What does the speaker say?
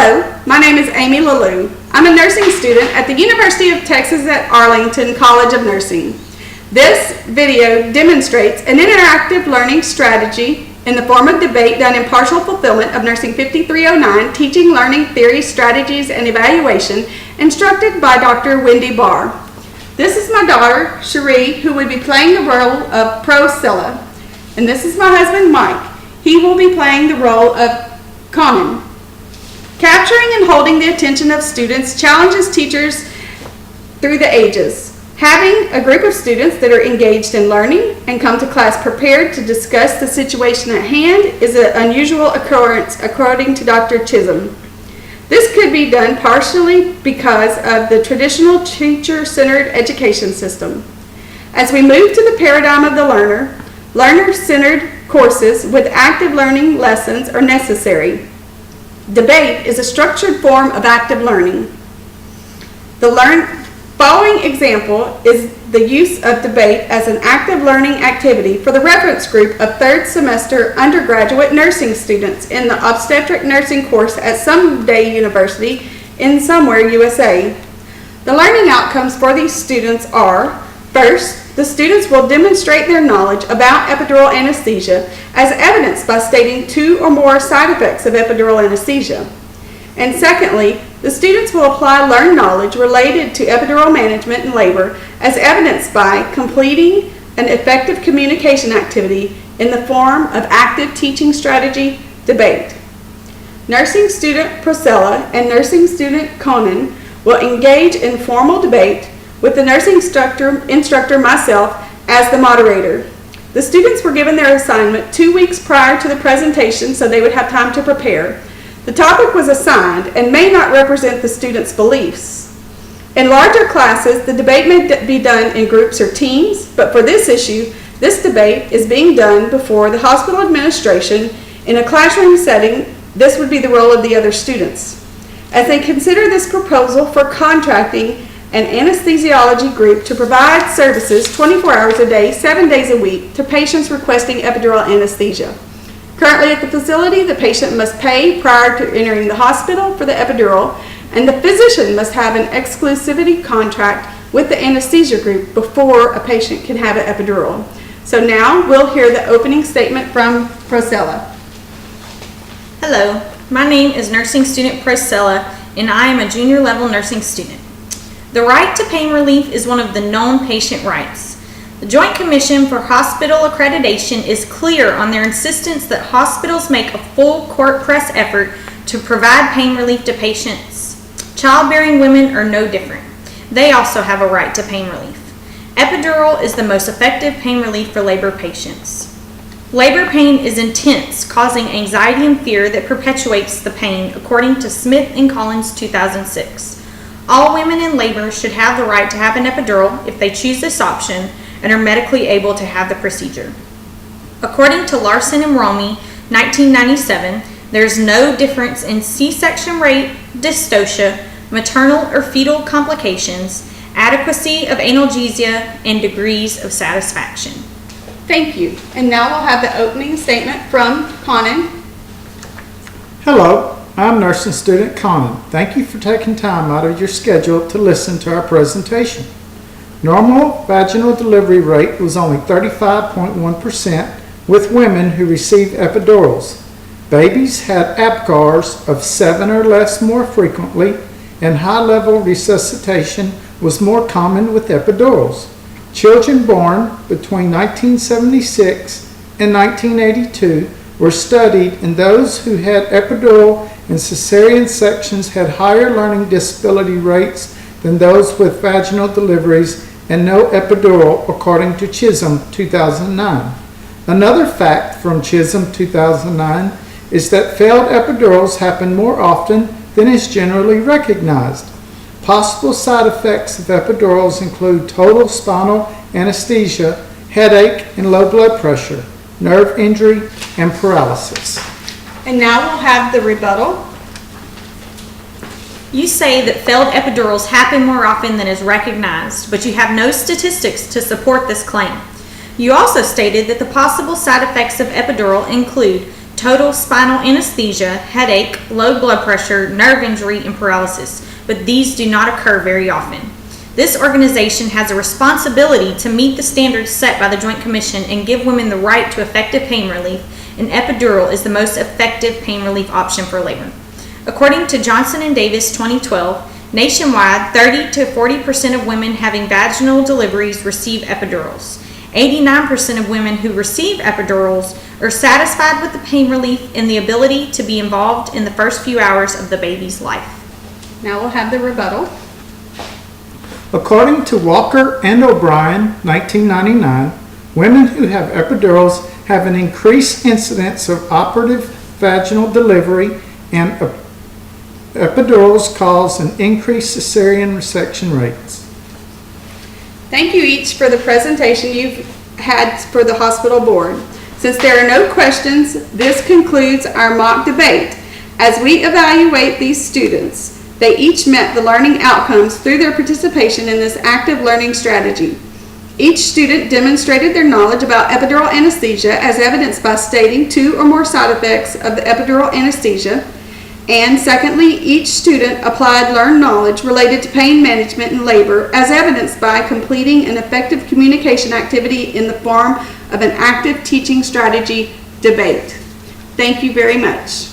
Hello, my name is Amy Leleux. I'm a nursing student at the University of Texas at Arlington College of Nursing. This video demonstrates an interactive learning strategy in the form of debate done in partial fulfillment of Nursing 5309, Teaching, Learning, Theory, Strategies, and Evaluation, instructed by Dr. Wendy Barr. This is my daughter, Cherie, who will be playing the role of Proscilla. And this is my husband, Mike. He will be playing the role of Conan. Capturing and holding the attention of students challenges teachers through the ages. Having a group of students that are engaged in learning and come to class prepared to discuss the situation at hand is an unusual occurrence, according to Dr. Chisholm. This could be done partially because of the traditional teacher-centered education system. As we move to the paradigm of the learner, learner-centered courses with active learning lessons are necessary. Debate is a structured form of active learning. The following example is the use of debate as an active learning activity for the reference group of third semester undergraduate nursing students in the obstetric nursing course at Someday University in somewhere USA. The learning outcomes for these students are: first, the students will demonstrate their knowledge about epidural anesthesia as evidenced by stating 2 or more side effects of epidural anesthesia. And secondly, the students will apply learned knowledge related to epidural management and labor as evidenced by completing an effective communication activity in the form of active teaching strategy debate. Nursing student Proscilla and nursing student Conan will engage in formal debate with the nursing instructor myself as the moderator. The students were given their assignment 2 weeks prior to the presentation so they would have time to prepare. The topic was assigned and may not represent the students' beliefs. In larger classes, the debate may be done in groups or teams, but for this issue, this debate is being done before the hospital administration in a classroom setting. This would be the role of the other students. As they consider this proposal for contracting an anesthesiology group to provide services 24 hours a day, 7 days a week to patients requesting epidural anesthesia. Currently at the facility, the patient must pay prior to entering the hospital for the epidural, and the physician must have an exclusivity contract with the anesthesia group before a patient can have an epidural. So now we'll hear the opening statement from Proscilla. Hello, my name is nursing student Proscilla, and I am a junior level nursing student. The right to pain relief is one of the known patient rights. The Joint Commission for Hospital Accreditation is clear on their insistence that hospitals make a full court press effort to provide pain relief to patients. Childbearing women are no different. They also have a right to pain relief. Epidural is the most effective pain relief for labor patients. Labor pain is intense, causing anxiety and fear that perpetuates the pain, according to Smith and Collins 2006. All women in labor should have the right to have an epidural if they choose this option and are medically able to have the procedure. According to Larson and Romey, 1997, there is no difference in C-section rate, dystocia, maternal or fetal complications, adequacy of analgesia, and degrees of satisfaction. Thank you. And now we'll have the opening statement from Conan. Hello, I'm nursing student Conan. Thank you for taking time out of your schedule to listen to our presentation. Normal vaginal delivery rate was only 35.1% with women who received epidurals. Babies had APGARs of 7 or less more frequently, and high-level resuscitation was more common with epidurals. Children born between 1976 and 1982 were studied, and those who had epidural and cesarean sections had higher learning disability rates than those with vaginal deliveries and no epidural, according to Chisholm 2009. Another fact from Chisholm 2009 is that failed epidurals happen more often than is generally recognized. Possible side effects of epidurals include total spinal anesthesia, headache and low blood pressure, nerve injury, and paralysis. And now we'll have the rebuttal. You say that failed epidurals happen more often than is recognized, but you have no statistics to support this claim. You also stated that the possible side effects of epidural include total spinal anesthesia, headache, low blood pressure, nerve injury, and paralysis, but these do not occur very often. This organization has a responsibility to meet the standards set by the Joint Commission and give women the right to effective pain relief, and epidural is the most effective pain relief option for labor. According to Johnson & Davis 2012, nationwide, 30 to 40% of women having vaginal deliveries receive epidurals. 89% of women who receive epidurals are satisfied with the pain relief and the ability to be involved in the first few hours of the baby's life. Now we'll have the rebuttal. According to Walker and O'Brien, 1999, women who have epidurals have an increased incidence of operative vaginal delivery, and epidurals cause an increased cesarean resection rates. Thank you each for the presentation you've had for the hospital board. Since there are no questions, this concludes our mock debate. As we evaluate these students, they each met the learning outcomes through their participation in this active learning strategy. Each student demonstrated their knowledge about epidural anesthesia as evidenced by stating 2 or more side effects of the epidural anesthesia. And secondly, each student applied learned knowledge related to pain management and labor as evidenced by completing an effective communication activity in the form of an active teaching strategy debate. Thank you very much.